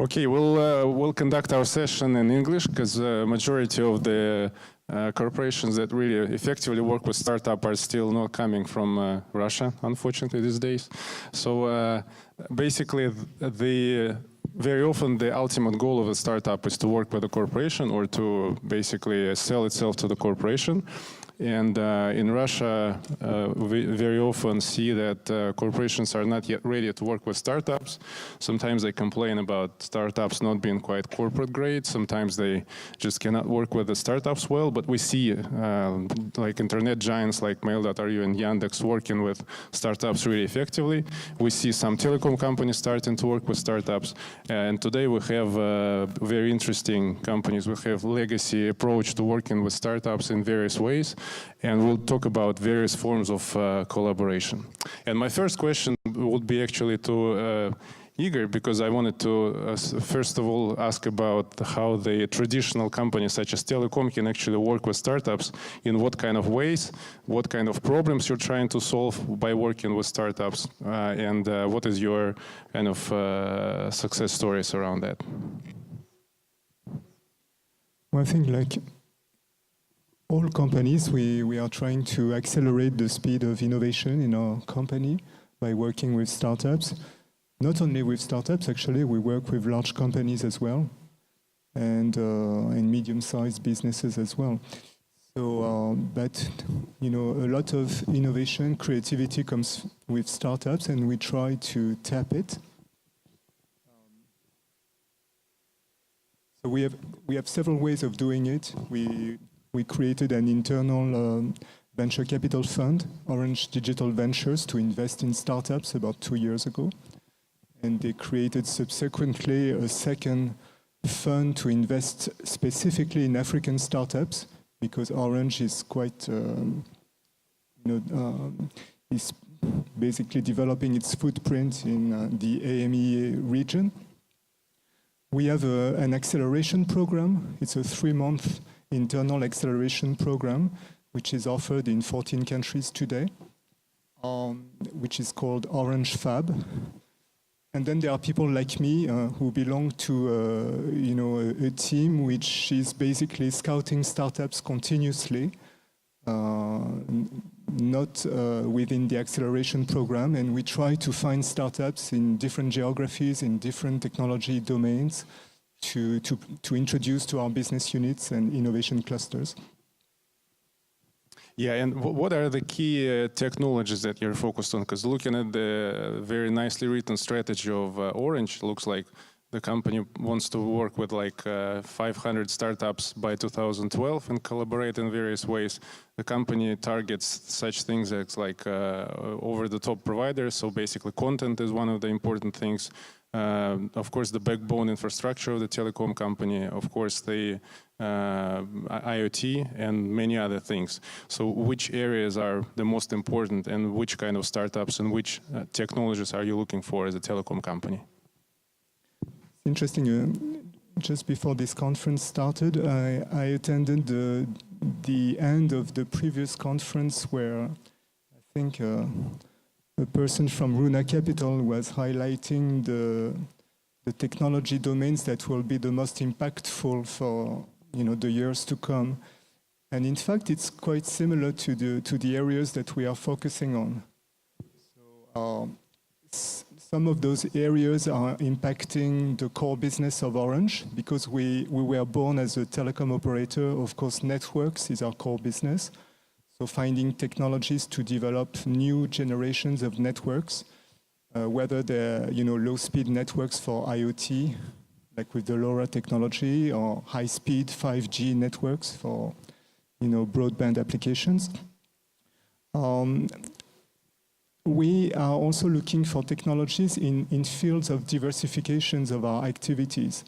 Okay, we'll conduct our session in English because the majority of the corporations that really effectively work with startup are still not coming from Russia, unfortunately, these days. So basically, very often the ultimate goal of a startup is to work with a corporation or to basically sell itself to the corporation. And in Russia, we very often see that corporations are not yet ready to work with startups. Sometimes they complain about startups not being quite corporate grade. Sometimes they just cannot work with the startups well. But we see like internet giants like Mail.ru and Yandex working with startups really effectively. We see some telecom companies starting to work with startups. And today we have very interesting companies. We have legacy approach to working with startups in various ways. And we'll talk about various forms of collaboration. And my first question would be actually to Igor, because I wanted to first of all ask about how the traditional companies such as telecom can actually work with startups, in what kind of ways, what kind of problems you're trying to solve by working with startups, and what is your kind of success stories around that? Well, I think like all companies, we are trying to accelerate the speed of innovation in our company by working with startups. Not only with startups, actually, we work with large companies as well, and medium-sized businesses as well. So, but you know, a lot of innovation, creativity comes with startups, and we try to tap it. So we have several ways of doing it. We created an internal venture capital fund, Orange Digital Ventures, to invest in startups about 2 years ago. And they created subsequently a second fund to invest specifically in African startups, because Orange is quite, is basically developing its footprint in the AME region. We have an acceleration program. It's a 3-month internal acceleration program, which is offered in 14 countries today, which is called Orange Fab. And then there are people like me who belong to a team which is basically scouting startups continuously, not within the acceleration program, and we try to find startups in different geographies, in different technology domains, to introduce to our business units and innovation clusters. Yeah, and what are the key technologies that you're focused on? Because looking at the very nicely written strategy of Orange, looks like the company wants to work with like 500 startups by 2012 and collaborate in various ways. The company targets such things as like over-the-top providers, so basically content is one of the important things. Of course, the backbone infrastructure of the telecom company, of course, the IoT and many other things. So which areas are the most important, and which kind of startups and which technologies are you looking for as a telecom company? Interesting. Just before this conference started, I attended the end of the previous conference where I think a person from Runa Capital was highlighting the technology domains that will be the most impactful for the years to come. And in fact, it's quite similar to the areas that we are focusing on. So some of those areas are impacting the core business of Orange, because we were born as a telecom operator. Of course, networks is our core business. So finding technologies to develop new generations of networks, whether they're low-speed networks for IoT, like with the LoRa technology, or high-speed 5G networks for broadband applications. We are also looking for technologies in fields of diversifications of our activities.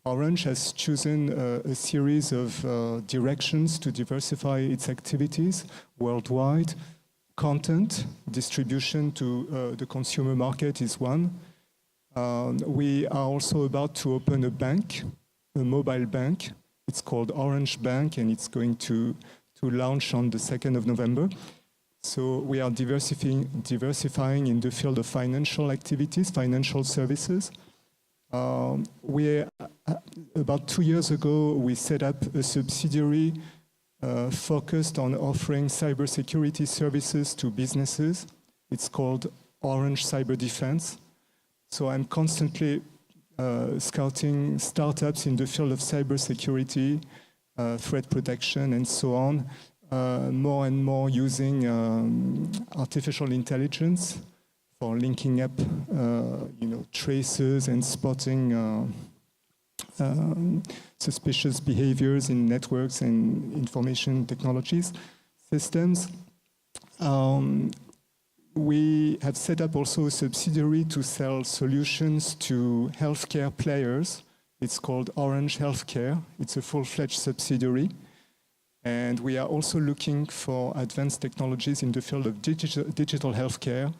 Orange has chosen a series of directions to diversify its activities worldwide. Content distribution to the consumer market is one. We are also about to open a bank, a mobile bank. It's called Orange Bank, and it's going to launch on the 2nd of November. So we are diversifying in the field of financial activities, financial services. About 2 years ago, we set up a subsidiary focused on offering cybersecurity services to businesses. It's called Orange Cyber Defense. So I'm constantly scouting startups in the field of cybersecurity, threat protection, and so on, more and more using artificial intelligence for linking up, traces and spotting suspicious behaviors in networks and information technologies systems. We have set up also a subsidiary to sell solutions to healthcare players. It's called Orange Healthcare. It's a full-fledged subsidiary. And we are also looking for advanced technologies in the field of digital healthcare,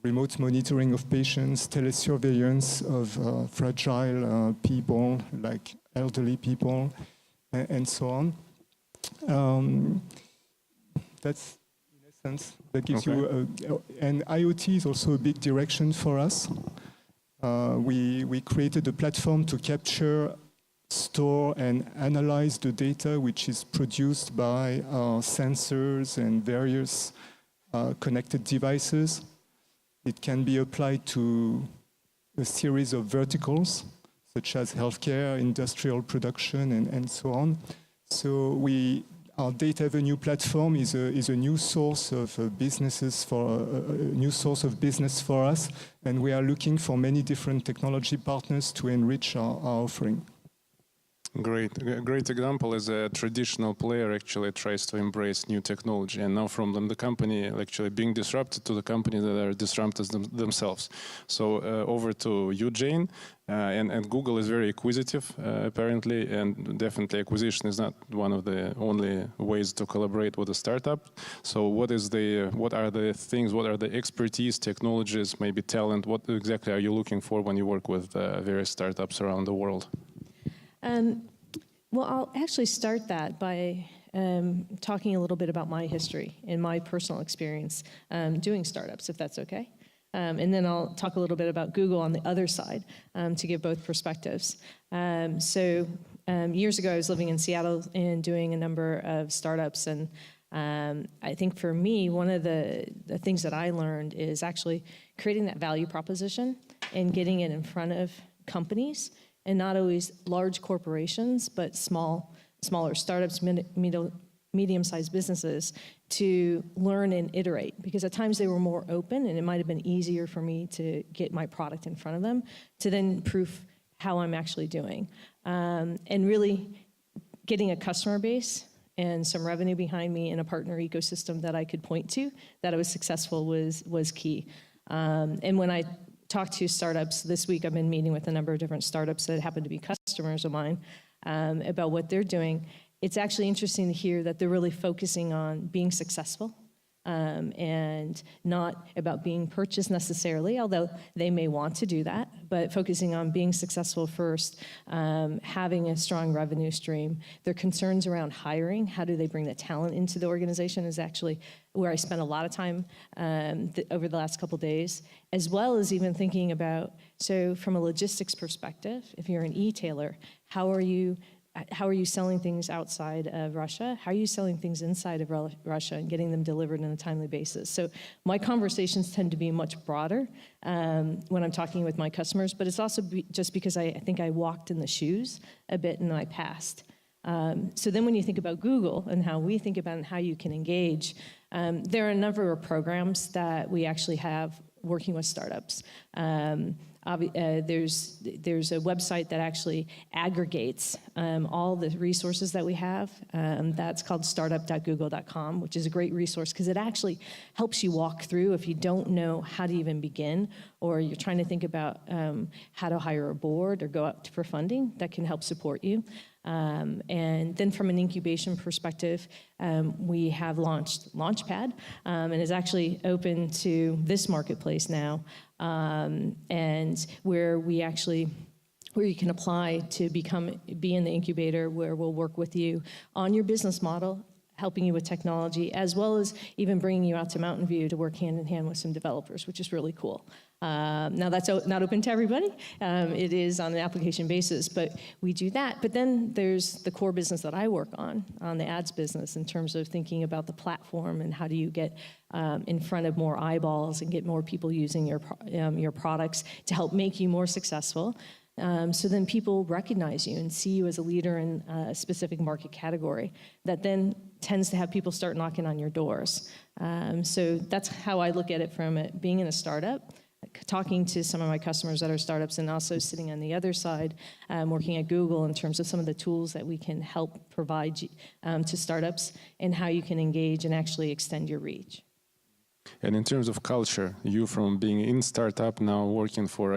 remote monitoring of patients, telesurveillance of fragile people, like elderly people, and so on. That's, in essence, that gives you, and IoT is also a big direction for us. We created a platform to capture, store, and analyze the data which is produced by sensors and various connected devices. It can be applied to a series of verticals, such as healthcare, industrial production, and so on. So our Data Avenue platform is a new source of business for us, and we are looking for many different technology partners to enrich our offering. Great. A great example is a traditional player actually tries to embrace new technology, and now from them, the company actually being disrupted to the company that are disrupted themselves. So over to you, Jane. And Google is very acquisitive, apparently, and definitely acquisition is not one of the only ways to collaborate with a startup. So what are the things, what are the expertise, technologies, maybe talent, what exactly are you looking for when you work with various startups around the world? Well, I'll actually start that by talking a little bit about my history and my personal experience doing startups, if that's okay. And then I'll talk a little bit about Google on the other side to give both perspectives. So years ago, I was living in Seattle and doing a number of startups. And I think for me, one of the things that I learned is actually creating that value proposition and getting it in front of companies, and not always large corporations, but smaller startups, medium-sized businesses, to learn and iterate. Because at times they were more open, and it might have been easier for me to get my product in front of them, to then prove how I'm actually doing. And really getting a customer base and some revenue behind me in a partner ecosystem that I could point to, that I was successful was key. And when I talk to startups this week, I've been meeting with a number of different startups that happen to be customers of mine about what they're doing. It's actually interesting to hear that they're really focusing on being successful and not about being purchased necessarily, although they may want to do that, but focusing on being successful first, having a strong revenue stream. Their concerns around hiring, how do they bring the talent into the organization, is actually where I spent a lot of time over the last couple of days, as well as even thinking about, so from a logistics perspective, if you're an e-tailer, how are you selling things outside of Russia? How are you selling things inside of Russia and getting them delivered on a timely basis? So my conversations tend to be much broader when I'm talking with my customers, but it's also just because I think I walked in the shoes a bit in my past. So then when you think about Google and how we think about it and how you can engage, there are a number of programs that we actually have working with startups. There's a website that actually aggregates all the resources that we have. That's called startup.google.com, which is a great resource because it actually helps you walk through if you don't know how to even begin, or you're trying to think about how to hire a board or go out for funding. That can help support you. And then from an incubation perspective, we have launched Launchpad, and is actually open to this marketplace now, and where you can apply to be in the incubator, where we'll work with you on your business model, helping you with technology, as well as even bringing you out to Mountain View to work hand in hand with some developers, which is really cool. Now that's not open to everybody. It is on an application basis, but we do that. But then there's the core business that I work on the ads business, in terms of thinking about the platform and how do you get in front of more eyeballs and get more people using your products to help make you more successful. So then people recognize you and see you as a leader in a specific market category that then tends to have people start knocking on your doors. So that's how I look at it from it, being in a startup, talking to some of my customers that are startups, and also sitting on the other side, working at Google in terms of some of the tools that we can help provide to startups and how you can engage and actually extend your reach. And in terms of culture, you from being in startup now working for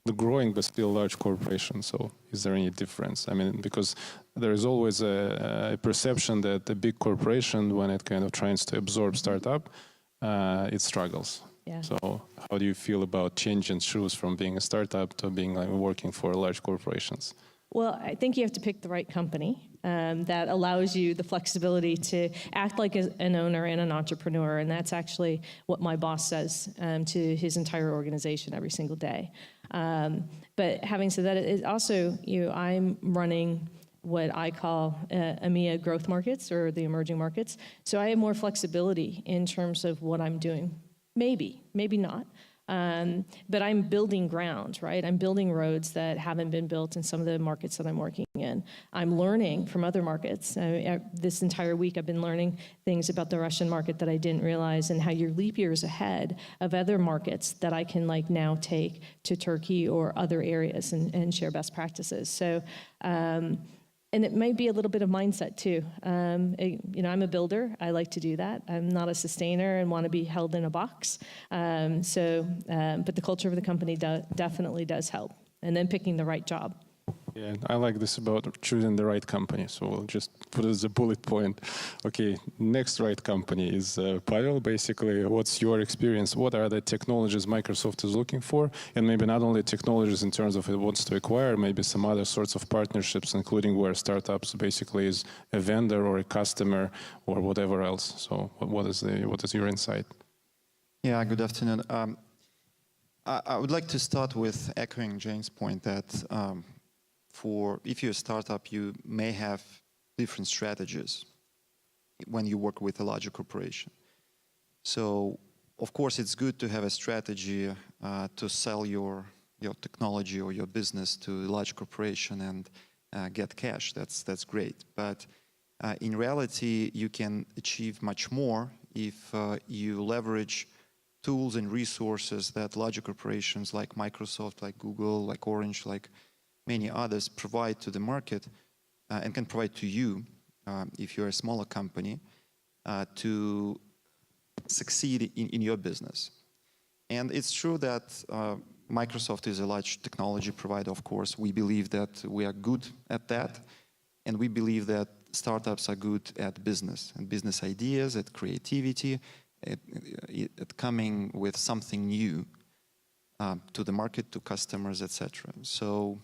the growing but still large corporation, so is there any difference? I mean, because there is always a perception that a big corporation, when it kind of tries to absorb startup, it struggles. Yeah. So how do you feel about changing shoes from being a startup to being like working for large corporations? Well, I think you have to pick the right company that allows you the flexibility to act like an owner and an entrepreneur, and that's actually what my boss says to his entire organization every single day. But having said that, it also, I'm running what I call EMEA growth markets, or the emerging markets, so I have more flexibility in terms of what I'm doing. Maybe not. But I'm building ground, right? I'm building roads that haven't been built in some of the markets that I'm working in. I'm learning from other markets. This entire week I've been learning things about the Russian market that I didn't realize, and how you're leap years ahead of other markets that I can now take to Turkey or other areas and share best practices. So, and it might be a little bit of mindset too. I'm a builder. I like to do that. I'm not a sustainer and want to be held in a box. But the culture of the company definitely does help. And then picking the right job. Yeah, I like this about choosing the right company. So we'll just put it as a bullet point. Okay, next right company is Pavel. Basically, what's your experience? What are the technologies Microsoft is looking for? And maybe not only technologies in terms of it wants to acquire, maybe some other sorts of partnerships, including where startups basically is a vendor or a customer or whatever else. So what is your insight? Yeah, good afternoon. I would like to start with echoing Jane's point that if you're a startup, you may have different strategies when you work with a larger corporation. So, of course, it's good to have a strategy to sell your technology or your business to a large corporation and get cash. That's great. But in reality, you can achieve much more if you leverage tools and resources that larger corporations like Microsoft, like Google, like Orange, like many others provide to the market and can provide to you if you're a smaller company to succeed in your business. And it's true that Microsoft is a large technology provider, of course. We believe that we are good at that, and we believe that startups are good at business and business ideas, at creativity, at coming with something new to the market, to customers, etc. So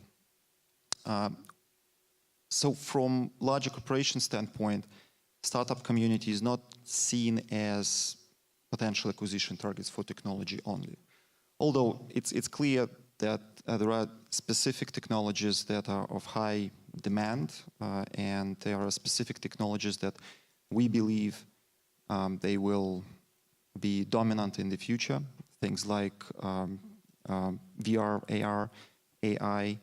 from larger corporation standpoint, startup community is not seen as potential acquisition targets for technology only. Although it's clear that there are specific technologies that are of high demand, and there are specific technologies that we believe they will be dominant in the future. Things like VR, AR, AI,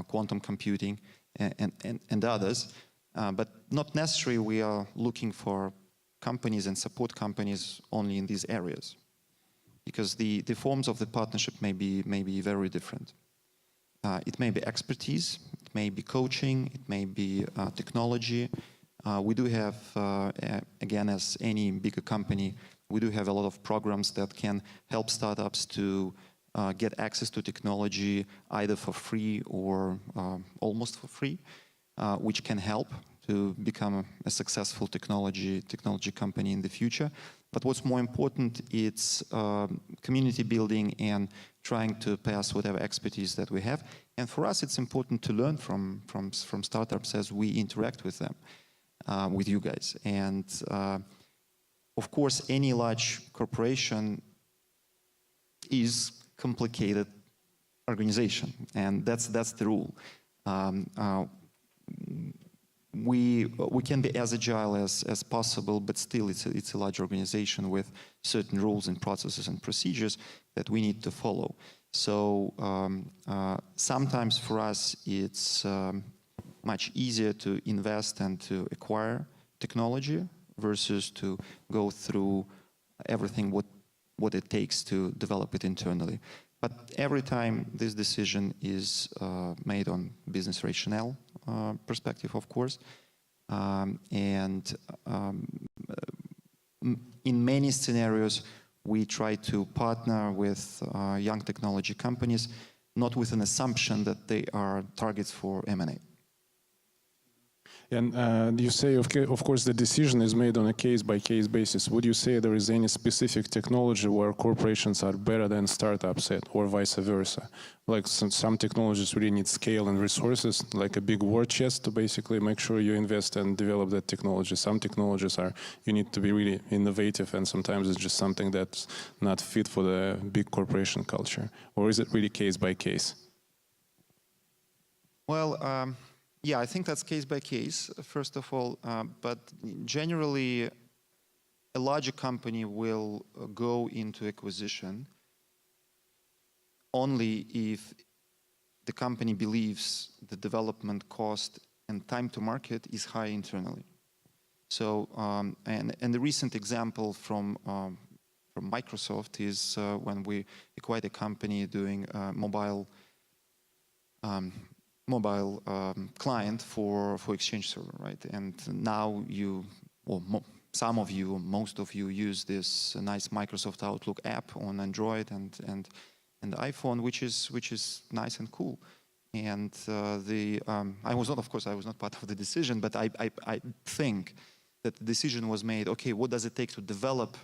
quantum computing, and others. But not necessarily we are looking for companies and support companies only in these areas, because the forms of the partnership may be very different. It may be expertise, it may be coaching, it may be technology. We do have, again, as any bigger company, we do have a lot of programs that can help startups to get access to technology either for free or almost for free, which can help to become a successful technology company in the future. But what's more important, it's community building and trying to pass whatever expertise that we have. And for us, it's important to learn from startups as we interact with them. with you guys. And of course, any large corporation is complicated organization, and that's the rule. We can be as agile as possible, but still it's a large organization with certain rules and processes and procedures that we need to follow. So sometimes for us it's much easier to invest and to acquire technology versus to go through everything what it takes to develop it internally. But every time this decision is made on business rationale perspective, of course, in many scenarios we try to partner with young technology companies, not with an assumption that they are targets for M&A. And you say, of course, the decision is made on a case-by-case basis. Would you say there is any specific technology where corporations are better than startups at, or vice versa? Like some technologies really need scale and resources, like a big war chest to basically make sure you invest and develop that technology. Some technologies you need to be really innovative, and sometimes it's just something that's not fit for the big corporation culture. Or is it really case-by-case? Well, yeah, I think that's case by case, first of all, but generally a larger company will go into acquisition only if the company believes the development cost and time to market is high internally. So, and the recent example from Microsoft is when we acquired a company doing mobile client for Exchange Server, right? And now some of you, most of you use this nice Microsoft Outlook app on Android and iPhone, which is nice and cool. And I was not part of the decision, but I think that the decision was made. Okay, what does it take to develop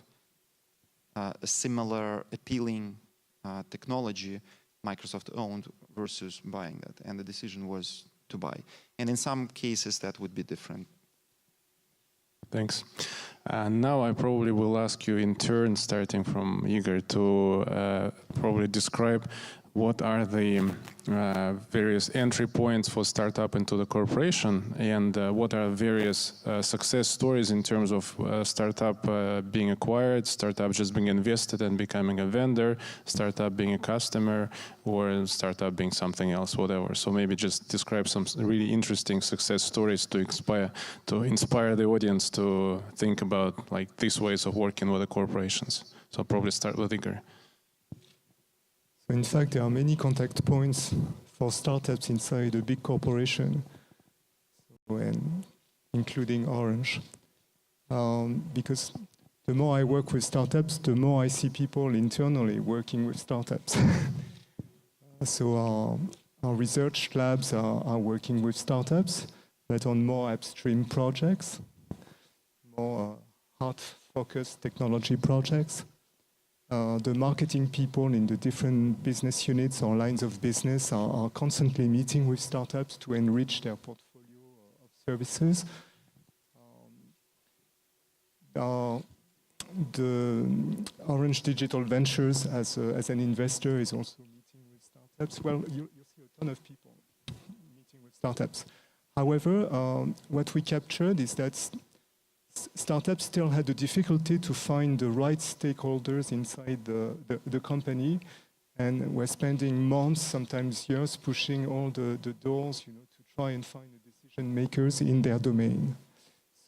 a similar appealing technology Microsoft owned versus buying that, and the decision was to buy. And in some cases that would be different. Thanks. Now I probably will ask you in turn, starting from Igor, to probably describe what are the various entry points for startup into the corporation, and what are various success stories in terms of startup being acquired, startup just being invested and becoming a vendor, startup being a customer, or startup being something else, whatever. So maybe just describe some really interesting success stories to inspire the audience to think about like these ways of working with the corporations. So I'll probably start with Igor. In fact, there are many contact points for startups inside a big corporation, including Orange. Because the more I work with startups, the more I see people internally working with startups. So our research labs are working with startups, but on more upstream projects, more hard-focused technology projects. The marketing people in the different business units or lines of business are constantly meeting with startups to enrich their portfolio of services. The Orange Digital Ventures as an investor is also meeting with startups. Well, you see a ton of people meeting with startups. However, what we captured is that startups still had the difficulty to find the right stakeholders inside the company, and we're spending months, sometimes years, pushing all the doors, to try and find the decision makers in their domain.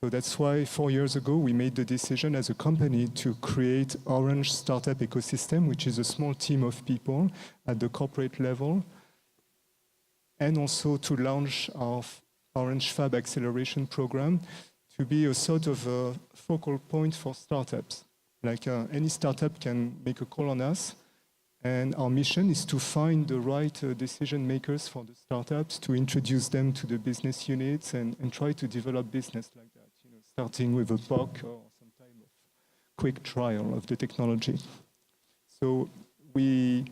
So that's why 4 years ago we made the decision as a company to create Orange Startup Ecosystem, which is a small team of people at the corporate level, and also to launch our Orange Fab Acceleration Program, to be a sort of a focal point for startups. Like any startup can make a call on us, and our mission is to find the right decision makers for the startups, to introduce them to the business units and try to develop business like that, starting with a POC or some type of quick trial of the technology. So we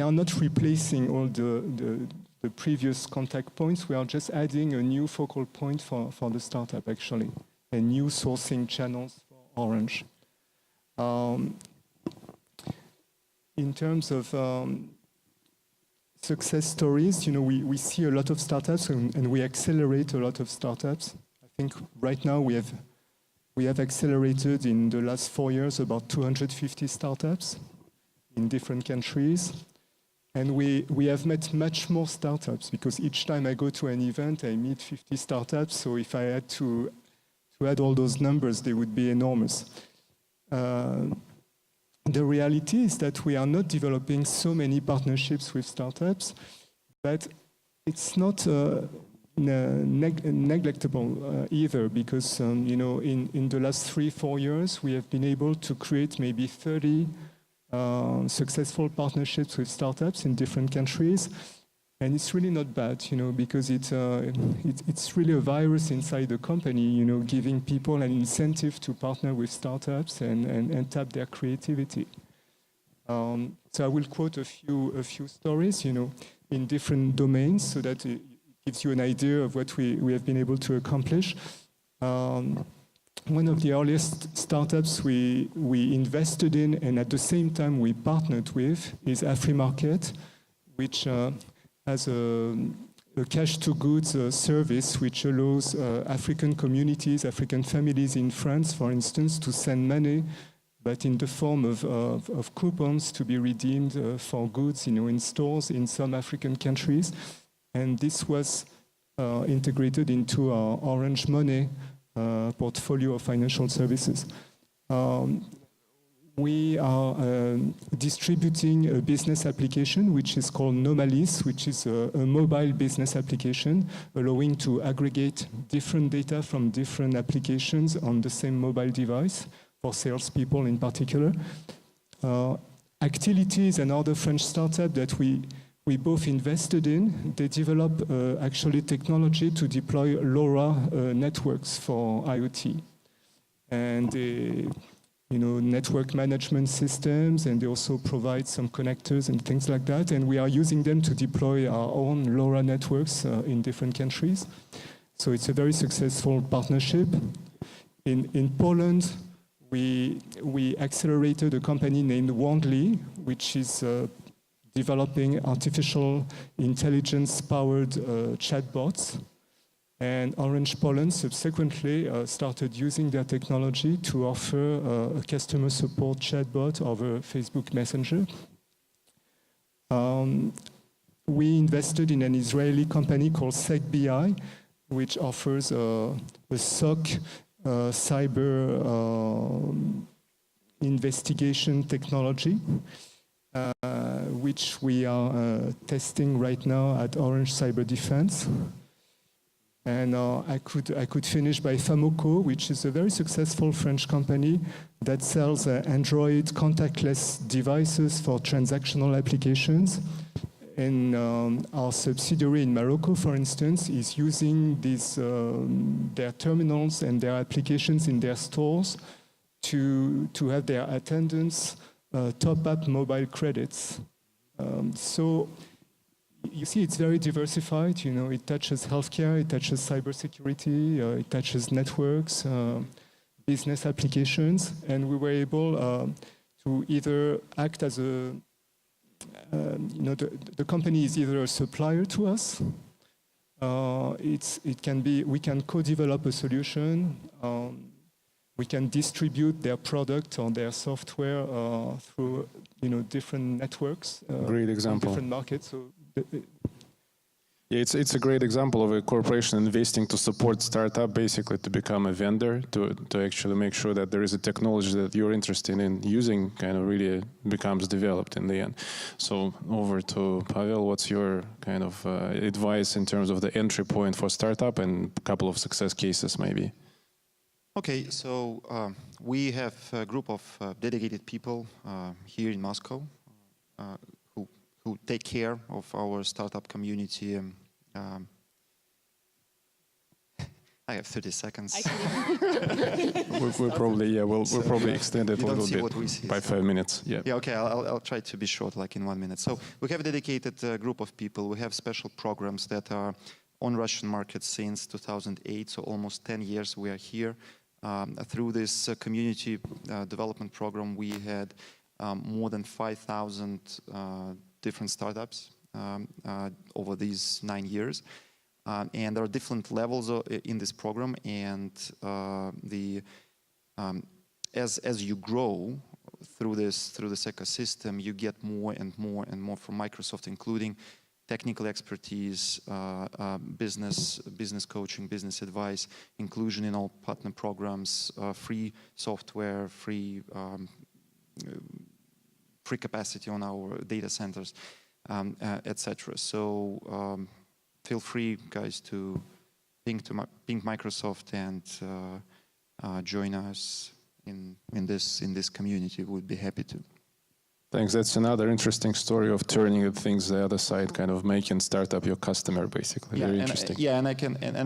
are not replacing all the the previous contact points. We are just adding a new focal point for the startup, actually, and new sourcing channels for Orange. In terms of success stories, we see a lot of startups and we accelerate a lot of startups. I think right now we have accelerated in the last 4 years about 250 startups in different countries. And we have met much more startups because each time I go to an event, I meet 50 startups. So if I had to add all those numbers, they would be enormous. The reality is that we are not developing so many partnerships with startups, but it's not neglectable either because in the last 3-4 years, we have been able to create maybe 30 successful partnerships with startups in different countries. And it's really not bad, because it's really a virus inside the company, giving people an incentive to partner with startups and tap their creativity. So I will quote a few stories, in different domains, so that it gives you an idea of what we have been able to accomplish. One of the earliest startups we invested in, and at the same time we partnered with, is AfriMarket, which has a cash-to-goods service which allows African communities, African families in France, for instance, to send money, but in the form of coupons to be redeemed for goods, in stores in some African countries. And this was integrated into our Orange Money portfolio of financial services. We are distributing a business application which is called Nomalis, which is a mobile business application allowing to aggregate different data from different applications on the same mobile device for salespeople in particular. Actility is another French startup that we both invested in. They develop actually technology to deploy LoRa networks for IoT. And they network management systems, and they also provide some connectors and things like that. And we are using them to deploy our own LoRa networks in different countries. So it's a very successful partnership. In Poland, we accelerated a company named Wandly, which is developing artificial intelligence-powered chatbots. And Orange Poland subsequently started using their technology to offer a customer support chatbot over Facebook Messenger. We invested in an Israeli company called SecBI, which offers a SOC cyber investigation technology, which we are testing right now at Orange Cyber Defense. And I could finish by Famoco, which is a very successful French company that sells Android contactless devices for transactional applications. And our subsidiary in Morocco, for instance, is using their terminals and their applications in their stores to have their attendants top up mobile credits. So you see, it's very diversified. It touches healthcare, it touches cybersecurity, it touches networks, business applications, and we were able to either act as the company is either a supplier to us. We can co-develop a solution. We can distribute their product or their software through different networks. Great example. Different markets. So yeah, it's a great example of a corporation investing to support startup, basically to become a vendor, to actually make sure that there is a technology that you're interested in using kind of really becomes developed in the end. So over to Pavel, what's your kind of advice in terms of the entry point for startup and a couple of success cases maybe? Okay, so we have a group of dedicated people here in Moscow who take care of our startup community I have 30 seconds. We'll probably extend it a little see bit what we see, by 5 minutes. Yeah. Yeah, okay, I'll try to be short, like in 1 minute. So we have a dedicated group of people. We have special programs that are on Russian market since 2008, so almost 10 years we are here. Through this community development program, we had more than 5,000 different startups over these 9 years. And there are different levels in this program, and as you grow through this ecosystem, you get more and more from Microsoft, including technical expertise, business coaching, business advice, inclusion in all partner programs, free software, free capacity on our data centers, etc. So feel free, guys, to ping Microsoft and join us in this community. We'd be happy to. Thanks. That's another interesting story of turning things the other side, kind of making startup your customer, basically. Yeah, very interesting. And I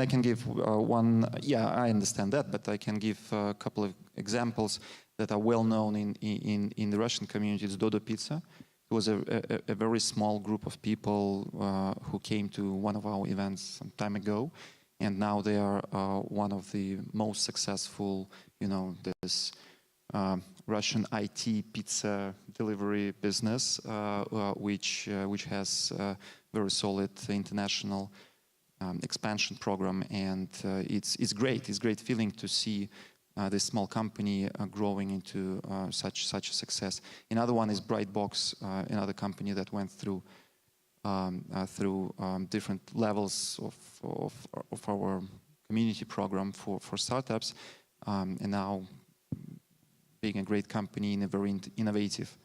can give one. Yeah, I understand that, but I can give a couple of examples that are well known in the Russian community. It's Dodo Pizza. It was a very small group of people who came to one of our events some time ago, and now they are one of the most successful, this Russian IT pizza delivery business, which has a very solid international expansion program, and it's great. It's great feeling to see this small company growing into such a success. Another one is Brightbox, another company that went through different levels of our community program for startups, and now being a great company in a very innovative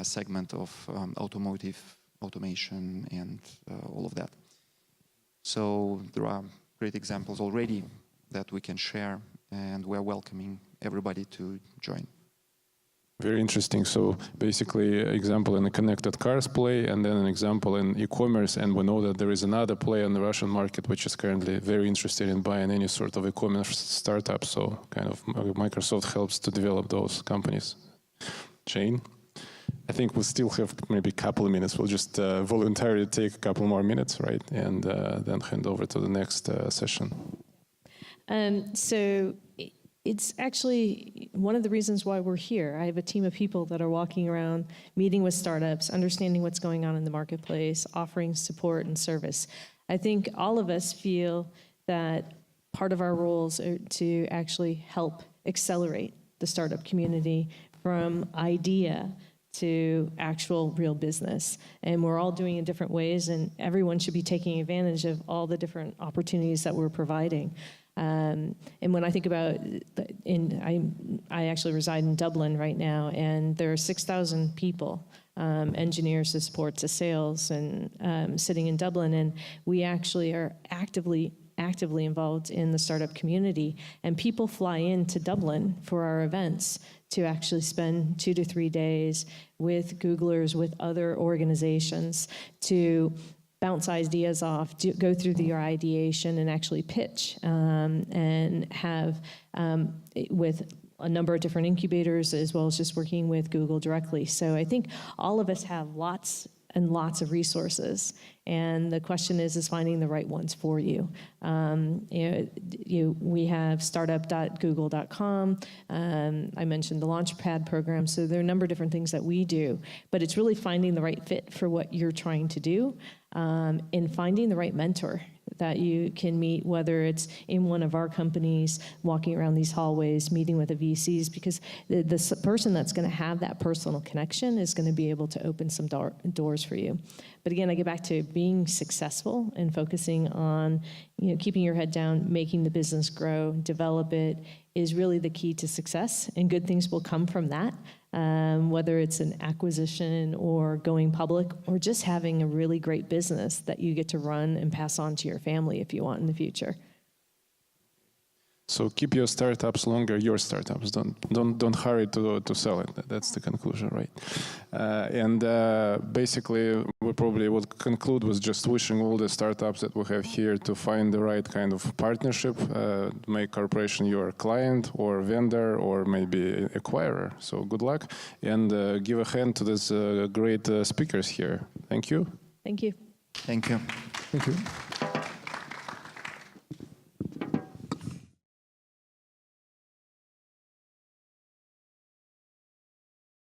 segment of automotive automation and all of that. So there are great examples already that we can share, and we're welcoming everybody to join. Very interesting. So basically, example in the connected cars play, and then an example in e-commerce. And we know that there is another player in the Russian market which is currently very interested in buying any sort of e-commerce startup. So kind of Microsoft helps to develop those companies. Shane, I think we still have maybe a couple of minutes. We'll just voluntarily take a couple more minutes, right? And then hand over to the next session. So it's actually one of the reasons why we're here. I have a team of people that are walking around, meeting with startups, understanding what's going on in the marketplace, offering support and service. I think all of us feel that part of our roles are to actually help accelerate the startup community from idea to actual real business. And we're all doing it in different ways, and everyone should be taking advantage of all the different opportunities that we're providing. And when I think about, I actually reside in Dublin right now, and there are 6,000 people, engineers to support to sales, and sitting in Dublin, and we actually are actively involved in the startup community, and people fly into Dublin for our events to actually spend 2 to 3 days with Googlers, with other organizations, to bounce ideas off, go through your ideation and actually pitch, and have with a number of different incubators, as well as just working with Google directly. So I think all of us have lots and lots of resources, and the question is finding the right ones for you. We have startup.google.com. I mentioned the Launchpad program, so there are a number of different things that we do, but it's really finding the right fit for what you're trying to do, and finding the right mentor that you can meet, whether it's in one of our companies, walking around these hallways, meeting with the VCs, because the person that's going to have that personal connection is going to be able to open some doors for you. But again, I get back to being successful and focusing on, keeping your head down, making the business grow, develop it, is really the key to success, and good things will come from that. Whether it's an acquisition or going public or just having a really great business that you get to run and pass on to your family if you want in the future. So keep your startups longer, your startups. Don't hurry to sell it. That's the conclusion, right? And basically, we probably would conclude with just wishing all the startups that we have here to find the right kind of partnership, make corporation your client or vendor or maybe acquirer. So good luck, and give a hand to these great speakers here. Thank you. Thank you. Thank you. Thank you.